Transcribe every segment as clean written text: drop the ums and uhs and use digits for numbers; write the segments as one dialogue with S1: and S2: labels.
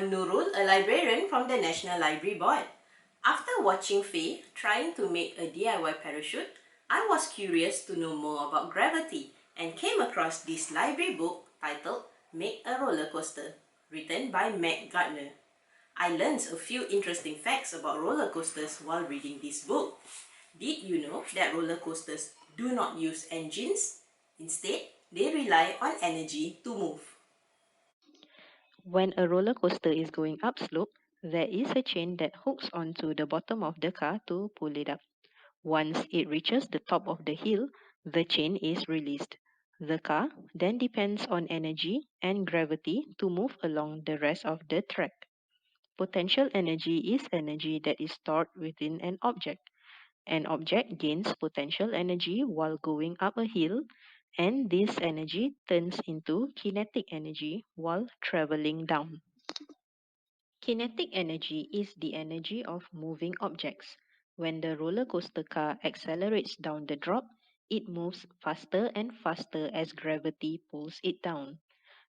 S1: I'm Nurul, a librarian from the National Library Board. After watching Faye trying to make a DIY parachute, I was curious to know more about gravity and came across this library book titled Make a Roller Coaster, written by Meg Gardner. I learned a few interesting facts about roller coasters while reading this book. Did you know that roller coasters do not use engines? Instead, they rely on energy to move.
S2: When a roller coaster is going upslope, there is a chain that hooks onto the bottom of the car to pull it up. Once it reaches the top of the hill, the chain is released. The car then depends on energy and gravity to move along the rest of the track. Potential energy is energy that is stored within an object. An object gains potential energy while going up a hill, and this energy turns into kinetic energy while traveling down. Kinetic energy is the energy of moving objects. When the roller coaster car accelerates down the drop, it moves faster and faster as gravity pulls it down.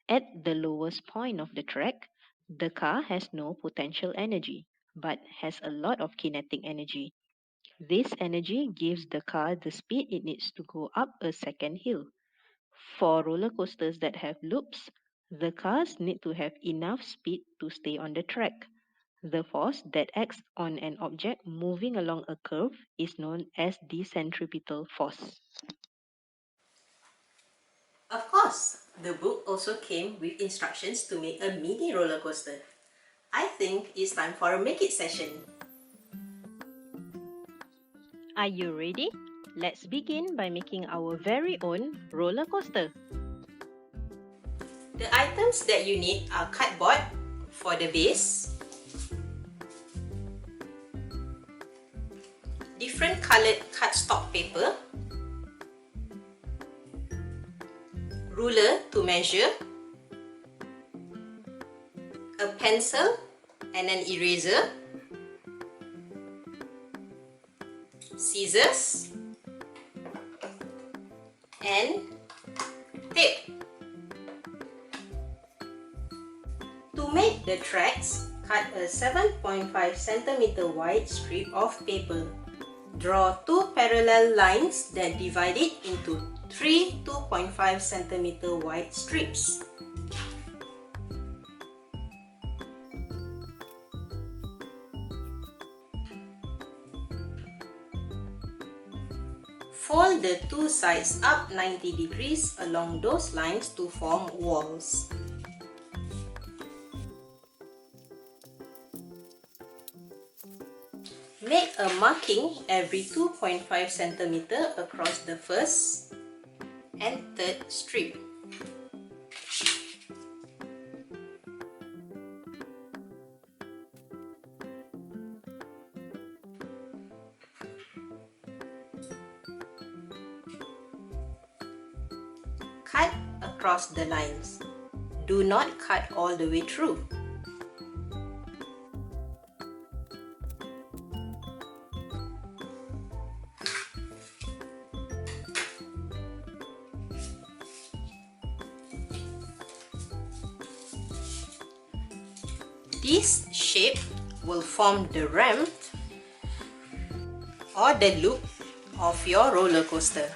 S2: At the lowest point of the track, the car has no potential energy, but has a lot of kinetic energy. This energy gives the car the speed it needs to go up a second hill. For roller coasters that have loops, the cars need to have enough speed to stay on the track. The force that acts on an object moving along a curve is known as the centripetal force.
S1: Of course, the book also came with instructions to make a mini roller coaster. I think it's time for a make it session.
S2: Are you ready? Let's begin by making our very own roller coaster.
S1: The items that you need are cardboard for the base, different colored cardstock paper, ruler to measure, a pencil and an eraser, scissors, and tape. To make the tracks, cut a 7.5 cm wide strip of paper. Draw two parallel lines that divide it into three 2.5 cm wide strips. Fold the two sides up 90 degrees along those lines to form walls. Make a marking every 2.5 cm across the first and third strip. Cut across the lines. Do not cut all the way through. This shape will form the ramp or the loop of your roller coaster.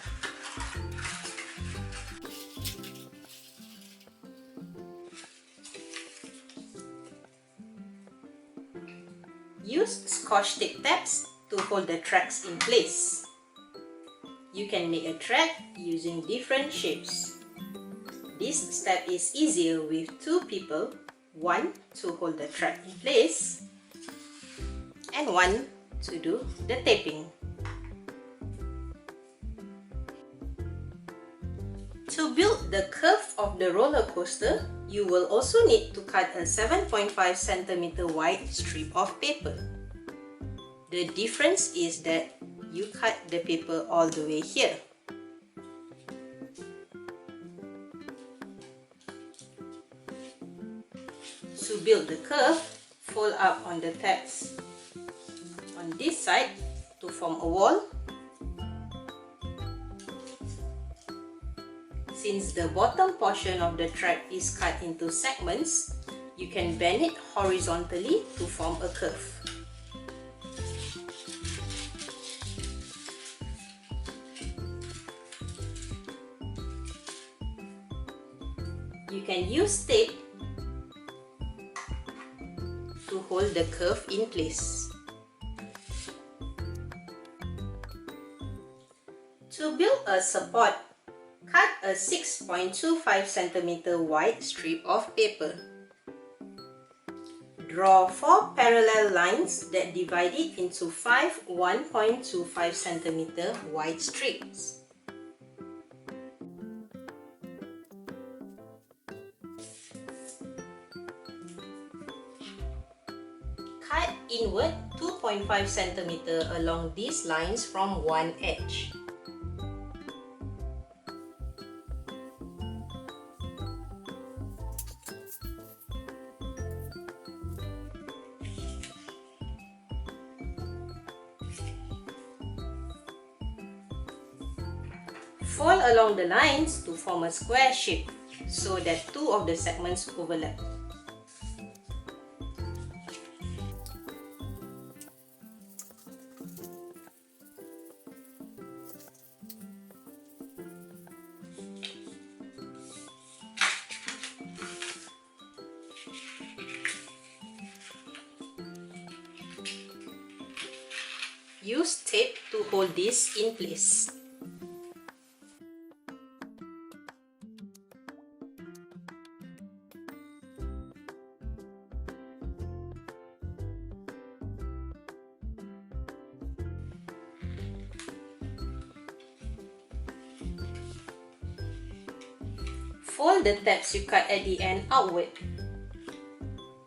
S1: Use Scotch tape tabs to hold the tracks in place. You can make a track using different shapes. This step is easier with two people, one to hold the track in place and one to do the taping. To build the curve of the roller coaster, you will also need to cut a 7.5 cm wide strip of paper. The difference is that you cut the paper all the way here. To build the curve, fold up on the tabs on this side to form a wall. Since the bottom portion of the track is cut into segments, You can bend it horizontally to form a curve. You can use tape to hold the curve in place. To build a support, cut a 6.25 cm wide strip of paper. Draw 4 parallel lines that divide it into 5 1.25 cm wide strips. Cut inward 2.5 cm along these lines from one edge. Fold along the lines to form a square shape so that two of the segments overlap. Use tape to hold this in place. Fold the tabs you cut at the end outward.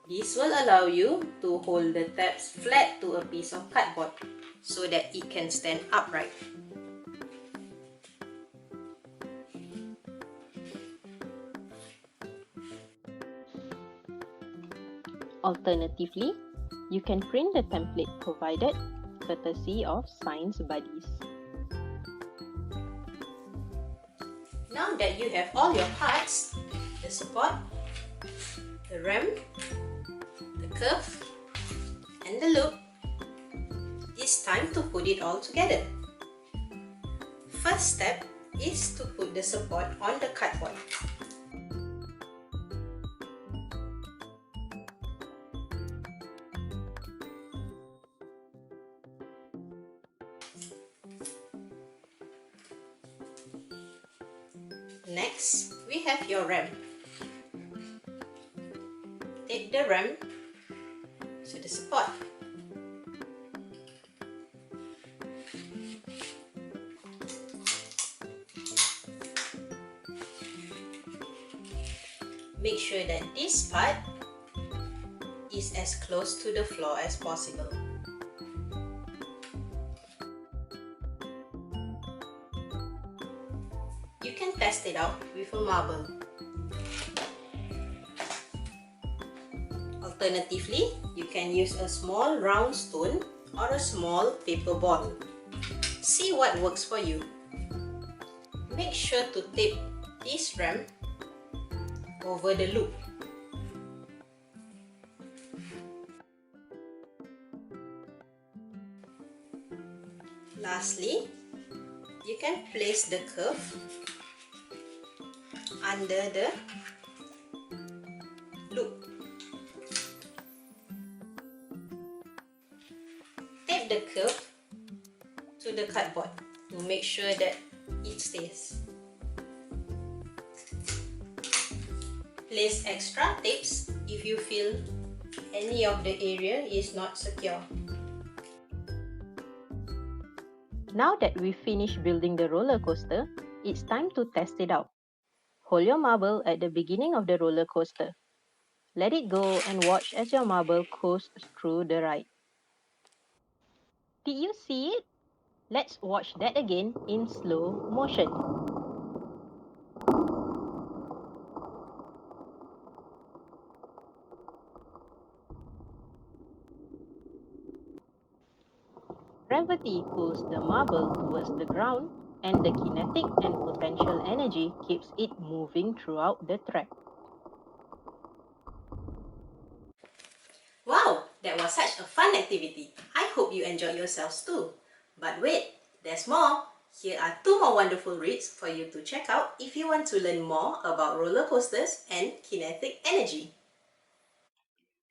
S1: This will allow you to hold the tabs flat to a piece of cardboard so that it can stand upright.
S2: Alternatively, you can print the template provided, courtesy of Science Buddies.
S1: Now that you have all your parts, the support, the ram, the curve, and the loop, it's time to put it all together. First step is to put the support on the cardboard. Next, we have your ram. Tape the ram to the support. Make sure that this part is as close to the floor as possible. You can test it out with a marble. Alternatively, you can use a small round stone or a small paper ball. See what works for you. Make sure to tape this ram over the loop. Lastly, you can place the curve under the loop. Tape the curve to the cardboard to make sure that it stays. Place extra tapes if you feel any of the area is not secure.
S2: Now that we've finished building the roller coaster, it's time to test it out. Hold your marble at the beginning of the roller coaster. Let it go and watch as your marble coasts through the ride. Did you see it? Let's watch that again in slow motion. Gravity pulls the marble towards the ground, and the kinetic and potential energy keeps it moving throughout the track.
S1: That was such a fun activity. I hope you enjoyed yourselves too. But wait, there's more. Here are two more wonderful reads for you to check out if you want to learn more about roller coasters and kinetic energy.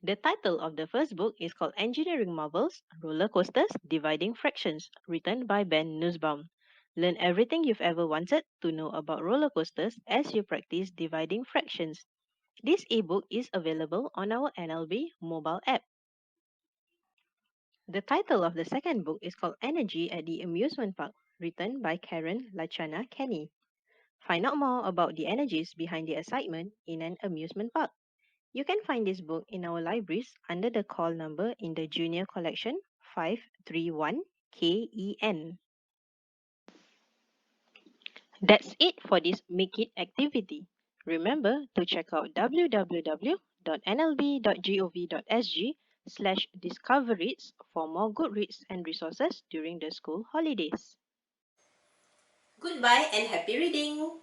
S2: The title of the first book is called Engineering Marvels Roller Coasters Dividing Fractions, written by Ben Nussbaum. Learn everything you've ever wanted to know about roller coasters as you practice dividing fractions. This ebook is available on our NLB mobile app. The title of the second book is called Energy at the Amusement Park, written by Karen Lachana Kenny. Find out more about the energies behind the excitement in an amusement park. You can find this book in our libraries under the call number in the Junior Collection 531KEN. That's it for this Make It activity. Remember to check out www.nlb.gov.sg/discoverreads for more good reads and resources during the school holidays.
S1: Goodbye and happy reading!